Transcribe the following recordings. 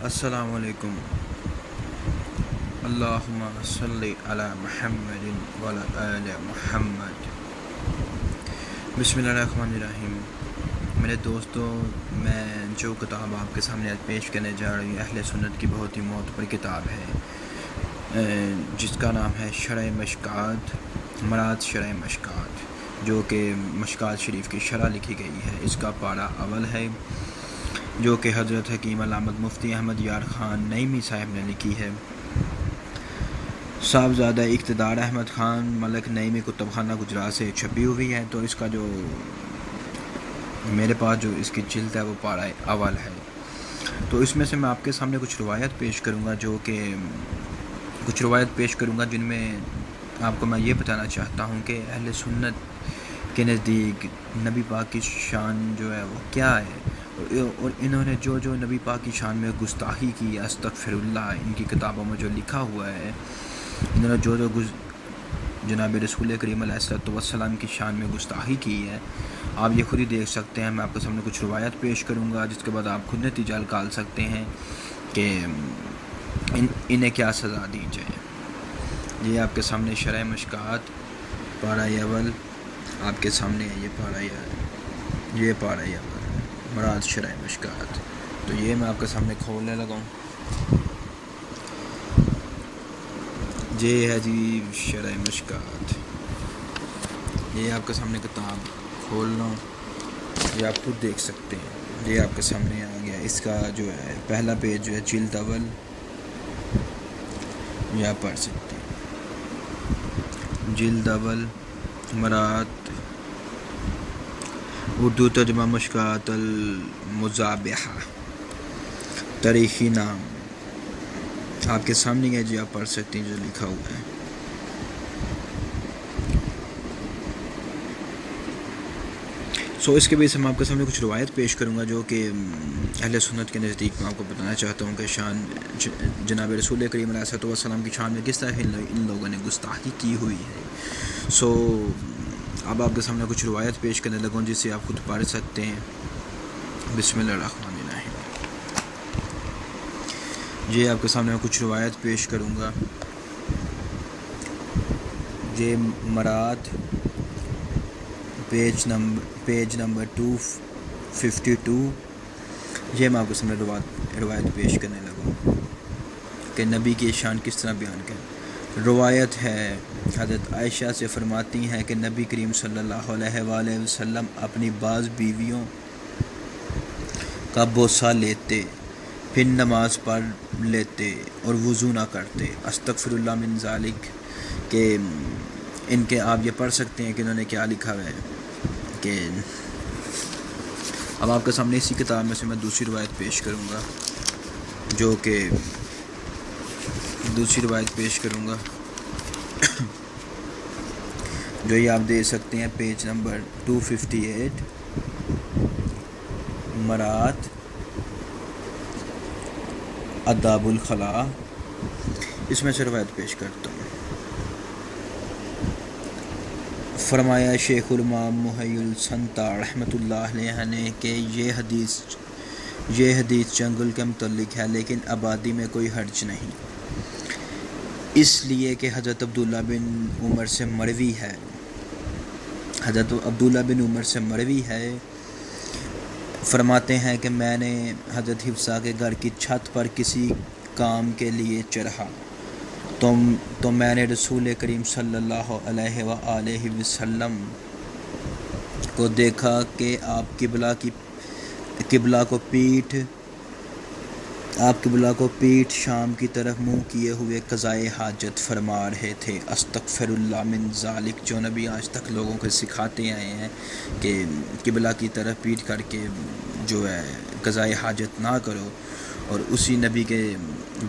السلام علیکم۔ اللہم صلی علی محمد وعلی آل محمد۔ بسم اللہ الرحمن الرحیم۔ میرے دوستو، میں جو کتاب آپ کے سامنے آج پیش کرنے جا رہی ہوں، اہل سنت کی بہت ہی معتبر کتاب ہے، جس کا نام ہے شرح مشکات، مراد شرح مشکات، جو کہ مشکات شریف کی شرح لکھی گئی ہے۔ اس کا پارہ اول ہے، جو کہ حضرت حکیم علامت مفتی احمد یار خان نعیمی صاحب نے لکھی ہے۔ صاحبزادہ اقتدار احمد خان ملک نعیمی کتب خانہ گجرات سے چھپی ہوئی ہے۔ تو اس کا جو میرے پاس جو اس کی جلد ہے وہ پارہ اول ہے۔ تو اس میں سے میں آپ کے سامنے کچھ روایت پیش کروں گا جن میں آپ کو میں یہ بتانا چاہتا ہوں کہ اہل سنت کے نزدیک نبی پاک کی شان جو ہے وہ کیا ہے، اور انہوں نے جو نبی پاک کی شان میں گستاخی کی، استغفر اللہ، ان کی کتابوں میں جو لکھا ہوا ہے، انہوں نے جو جناب رسول کریم علیہ السلام کی شان میں گستاخی کی ہے، آپ یہ خود ہی دیکھ سکتے ہیں۔ میں آپ کے سامنے کچھ روایت پیش کروں گا، جس کے بعد آپ خود نتیجہ نکال سکتے ہیں کہ انہیں کیا سزا دی جائے۔ یہ آپ کے سامنے شرح مشکات پارہ اول آپ کے سامنے ہے، یہ پارہ اول مراد شرح مشکات۔ تو یہ میں آپ کے سامنے کھولنے لگا ہوں۔ یہ ہے جی شرح مشکات، یہ آپ کے سامنے کتاب کھولنا، یہ آپ خود دیکھ سکتے ہیں، یہ آپ کے سامنے آ گیا۔ اس کا جو ہے پہلا پیج جو ہے جلد اول، یہ آپ پڑھ سکتے ہیں۔ جلد اول، مراد، اردو ترجمہ مشکات المصابیح، تاریخی نام آپ کے سامنے ہے جی، آپ پڑھ سکتے ہیں جو لکھا ہوا ہے۔ اس کے بیس سے میں آپ کے سامنے کچھ روایت پیش کروں گا، جو کہ اہل سنت کے نزدیک میں آپ کو بتانا چاہتا ہوں کہ شان جناب رسول کریم علیہ السلام کی شان میں کس طرح ان لوگوں نے گستاخی کی ہوئی ہے۔ اب آپ کے سامنے کچھ روایت پیش کرنے لگوں، جس سے آپ خود پڑھ سکتے ہیں۔ بسم اللہ الرحمن الرحیم۔ یہ آپ کے سامنے میں کچھ روایت پیش کروں گا، یہ مراد پیج نمبر 252، یہ میں آپ کے سامنے روایت پیش کرنے لگا کہ نبی کی شان کس طرح بیان کریں۔ روایت ہے، حضرت عائشہ سے فرماتی ہیں کہ نبی کریم صلی اللہ علیہ وآلہ وسلم اپنی بعض بیویوں کا بوسہ لیتے، پھر نماز پڑھ لیتے اور وضو نہ کرتے۔ استغفر اللہ من ذالک، کہ ان کے آپ یہ پڑھ سکتے ہیں کہ انہوں نے کیا لکھا ہوا ہے کہ اب آپ کے سامنے اسی کتاب میں سے میں دوسری روایت پیش کروں گا، جو یہ آپ دیکھ سکتے ہیں، پیج نمبر 258، مراد آداب الخلاء، اس میں سے روایت پیش کرتا ہوں۔ فرمایا شیخ الامام محی السنتا رحمۃ اللہ علیہ نے کہ یہ حدیث چنگل کے متعلق ہے، لیکن آبادی میں کوئی حرج نہیں، اس لیے کہ حضرت عبداللہ بن عمر سے مروی ہے، فرماتے ہیں کہ میں نے حضرت حفصہ کے گھر کی چھت پر کسی کام کے لیے چڑھا تو میں نے رسول کریم صلی اللہ علیہ وآلہ وسلم کو دیکھا کہ آپ قبلہ کو پیٹھ شام کی طرف منہ کیے ہوئے قضائے حاجت فرما رہے تھے۔ استغفر اللہ من ذالک، جو نبی آج تک لوگوں کو سکھاتے آئے ہیں کہ قبلہ کی طرف پیٹھ کر کے جو ہے قضائے حاجت نہ کرو، اور اسی نبی کے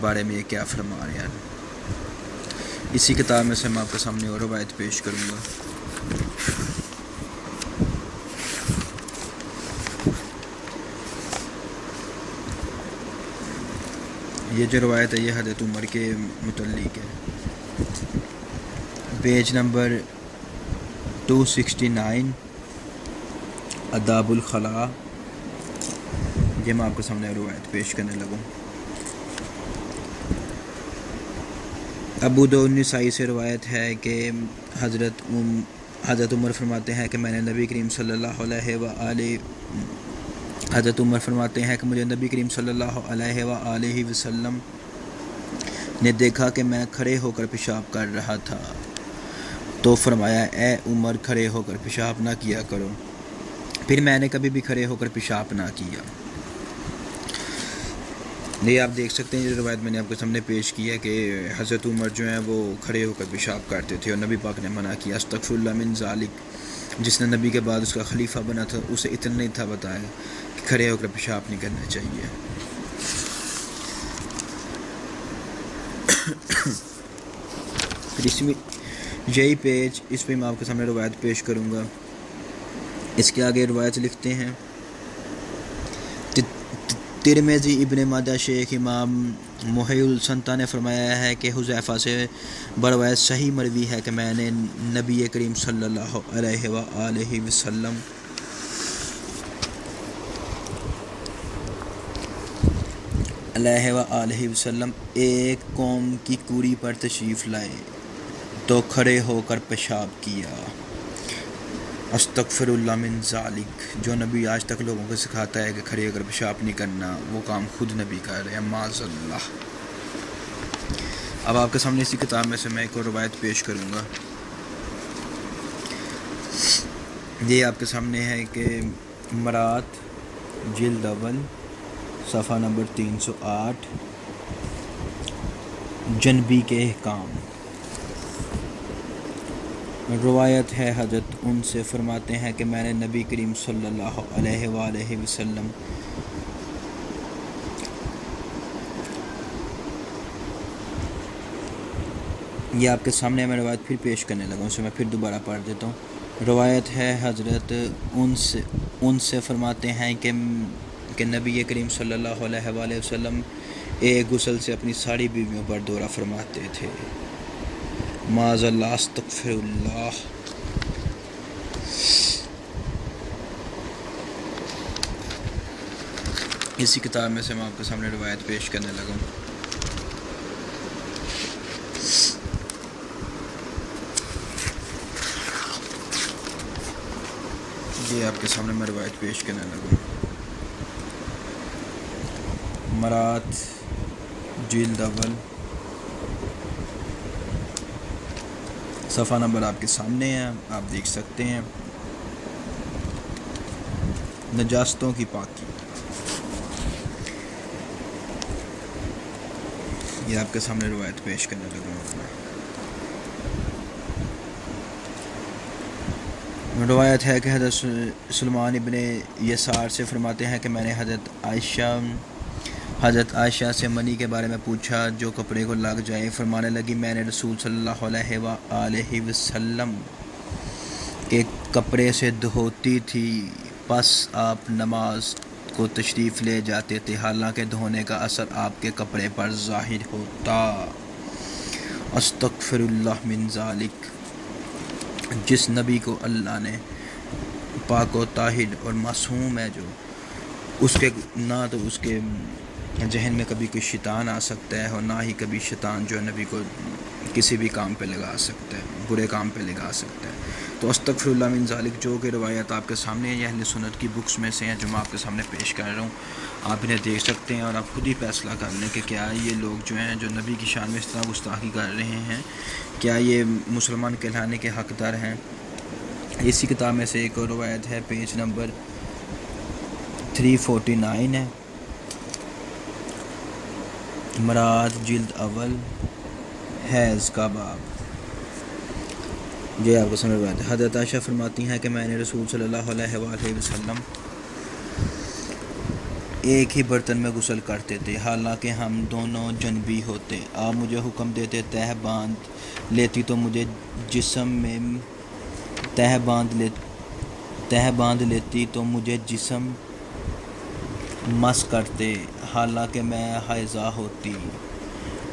بارے میں یہ کیا فرما رہے ہیں۔ اسی کتاب میں سے میں آپ کے سامنے اور روایت پیش کروں گا۔ یہ جو روایت ہے یہ حضرت عمر کے متعلق ہے۔ پیج نمبر 269، آداب الخلاء، یہ میں آپ کے سامنے روایت پیش کرنے لگوں۔ ابو داؤد نسائی سے روایت ہے کہ حضرت عمر فرماتے ہیں کہ میں نے نبی کریم صلی اللہ علیہ وآلہ حضرت عمر فرماتے ہیں کہ مجھے نبی کریم صلی اللہ علیہ وآلہ وسلم نے دیکھا کہ میں کھڑے ہو کر پیشاب کر رہا تھا، تو فرمایا اے عمر کھڑے ہو کر پیشاب نہ کیا کرو، پھر میں نے کبھی بھی کھڑے ہو کر پیشاب نہ کیا۔ یہ آپ دیکھ سکتے ہیں، یہ روایت میں نے آپ کے سامنے پیش کی ہے کہ حضرت عمر جو ہیں وہ کھڑے ہو کر پیشاب کرتے تھے، اور نبی پاک نے منع کیا۔ استغفر اللہ من ذالک، جس نے نبی کے بعد اس کا خلیفہ بنا تھا اسے اتنا نہیں تھا بتایا کہ کھڑے ہو کر پیشاب نہیں کرنا چاہیے۔ پھر اس میں یہی پیج، اس پہ میں آپ کے سامنے روایت پیش کروں گا۔ اس کے آگے روایت لکھتے ہیں، ترمذی ابن ماجہ شیخ امام محی السنہ نے فرمایا ہے کہ حذیفہ سے بروایت صحیح مروی ہے کہ میں نے نبی کریم صلی اللہ علیہ وآلہ وسلم ایک قوم کی کوری پر تشریف لائے تو کھڑے ہو کر پیشاب کیا۔ استغفر اللہ من ذالک، جو نبی آج تک لوگوں کو سکھاتا ہے کہ کھڑے ہو کر پیشاب نہیں کرنا، وہ کام خود نبی کر رہے ہیں، معاذ اللہ۔ اب آپ کے سامنے اسی کتاب میں سے میں ایک اور روایت پیش کروں گا۔ یہ آپ کے سامنے ہے کہ مرات جلد اول صفحہ نمبر 308، جنبی کے احکام۔ روایت ہے حضرت ان سے فرماتے ہیں کہ میں نے نبی کریم صلی اللہ علیہ وآلہ وسلم یہ آپ کے سامنے میں روایت پھر پیش کرنے لگا، اسے میں پھر دوبارہ پڑھ دیتا ہوں۔ روایت ہے حضرت ان سے فرماتے ہیں کہ نبی کریم صلی اللہ علیہ وآلہ وسلم ایک غسل سے اپنی ساری بیویوں پر دورہ فرماتے تھے، معاذ اللہ، استغفر اللہ۔ اسی کتاب میں سے میں آپ کے سامنے روایت پیش کرنے لگا ہوں۔ یہ آپ کے سامنے میں روایت پیش کرنے لگا ہوں۔ مرات جلد اول صفحہ نمبر آپ کے سامنے ہے، آپ دیکھ سکتے ہیں۔ نجاستوں کی پاکی، یہ آپ کے سامنے روایت پیش کرنے لگا ہوں۔ روایت ہے کہ حضرت سلمان ابن یسار سے فرماتے ہیں کہ میں نے حضرت عائشہ سے منی کے بارے میں پوچھا جو کپڑے کو لگ جائے، فرمانے لگی میں نے رسول صلی اللہ علیہ وآلہ وسلم کے کپڑے سے دھوتی تھی، پس آپ نماز کو تشریف لے جاتے تھے، حالانکہ دھونے کا اثر آپ کے کپڑے پر ظاہر ہوتا۔ استغفر اللہ من ذالک، جس نبی کو اللہ نے پاک و طاہر اور معصوم ہے، جو اس کے نہ تو اس کے ذہن میں کبھی کوئی شیطان آ سکتا ہے، اور نہ ہی کبھی شیطان جو نبی کو کسی بھی کام پہ لگا سکتا ہے، برے کام پہ لگا سکتا ہے۔ تو استغفر اللہ من ذالک، جو کہ روایت آپ کے سامنے ہیں، یہ اہل سنت کی بکس میں سے ہیں جو میں آپ کے سامنے پیش کر رہا ہوں۔ آپ انہیں دیکھ سکتے ہیں اور آپ خود ہی فیصلہ کر لیں کہ کیا یہ لوگ جو ہیں جو نبی کی شان میں اس طرح گستاخی کر رہے ہیں، کیا یہ مسلمان کہلانے کے حقدار ہیں۔ اسی کتاب میں سے ایک اور روایت ہے، پیج نمبر 349 ہے، مرات جلد اول حیض کا باب۔ یہ آپ کو سمجھ روایت ہے۔ حضرت عائشہ فرماتی ہیں کہ میں نے رسول صلی اللہ علیہ وآلہ وسلم ایک ہی برتن میں غسل کرتے تھے، حالانکہ ہم دونوں جنبی ہوتے۔ آپ مجھے حکم دیتے تہ باندھ لیتی تو مجھے جسم میں تہ باندھ لیتی تو مجھے جسم مس کرتے، حالانکہ میں حائضہ ہوتی،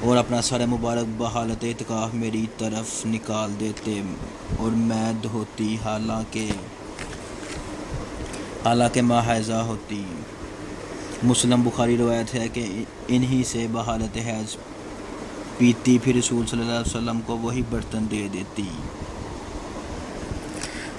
اور اپنا سر مبارک بحالت اعتکاف میری طرف نکال دیتے اور میں دھوتی، حالانکہ میں حائضہ ہوتی۔ مسلم بخاری روایت ہے کہ انہی سے بحالت حیض پیتی، پھر رسول صلی اللہ علیہ وسلم کو وہی برتن دے دیتی،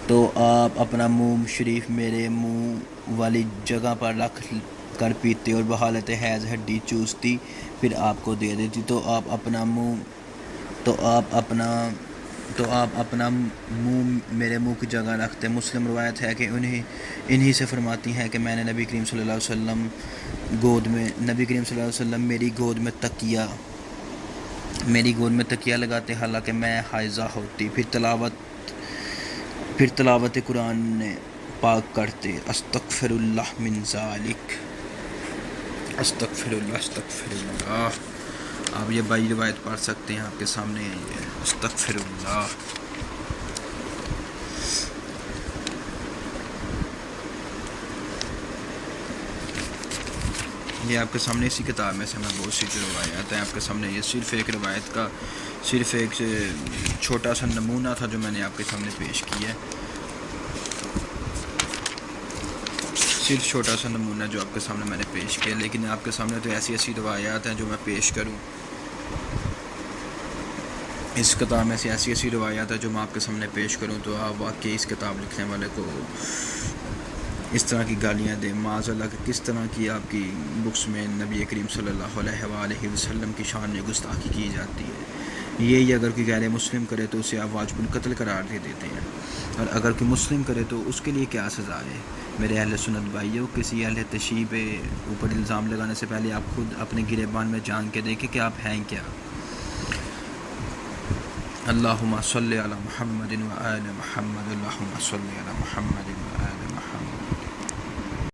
تو آپ اپنا منہ شریف میرے منہ والی جگہ پر رکھ کر پیتے اور بحالت حیض ہڈی چوستی، پھر آپ کو دے دیتی، تو آپ اپنا منہ میرے منہ کی جگہ رکھتے۔ مسلم روایت ہے کہ انہی سے فرماتی ہیں کہ میں نے نبی کریم صلی اللہ علیہ وسلم میری گود میں تکیہ لگاتے حالانکہ میں حائضہ ہوتی، پھر تلاوت قرآن پاک کرتے، استغفر اللہ من ذالک، استغفر اللہ، استغفر اللہ۔ آپ یہ بائی روایت پڑھ سکتے ہیں، آپ کے سامنے ہے یہ، استغفر اللہ۔ یہ آپ کے سامنے اسی کتاب میں سے میں بہت سی جو روایات ہیں آپ کے سامنے، یہ صرف ایک روایت کا صرف ایک چھوٹا سا نمونہ تھا جو میں نے آپ کے سامنے پیش کیا ہے، صرف چھوٹا سا نمونہ جو آپ کے سامنے میں نے پیش کیا، لیکن آپ کے سامنے تو ایسی روایات ہیں جو میں پیش کروں، اس کتاب میں سے ایسی روایات ہیں جو میں آپ کے سامنے پیش کروں تو آپ واقعی اس کتاب لکھنے والے کو اس طرح کی گالیاں دیں، معاذ اللہ کہ کس طرح کی آپ کی بکس میں نبی کریم صلی اللہ علیہ وآلہ وسلم کی شان میں گستاخی کی جاتی ہے۔ یہ اگر کوئی غیر مسلم کرے تو اسے آپ واجب القتل قرار دے دیتے ہیں، اور اگر کوئی مسلم کرے تو اس کے لیے کیا سزا ہے؟ میرے اہل سنت بھائیوں، کسی اہل تشیع پہ اوپر الزام لگانے سے پہلے آپ خود اپنے گریبان میں جان کے دیکھیں کہ آپ ہیں کیا۔ اللہم صلی علی محمد و آل محمد، اللہم صلی علی محمد و آل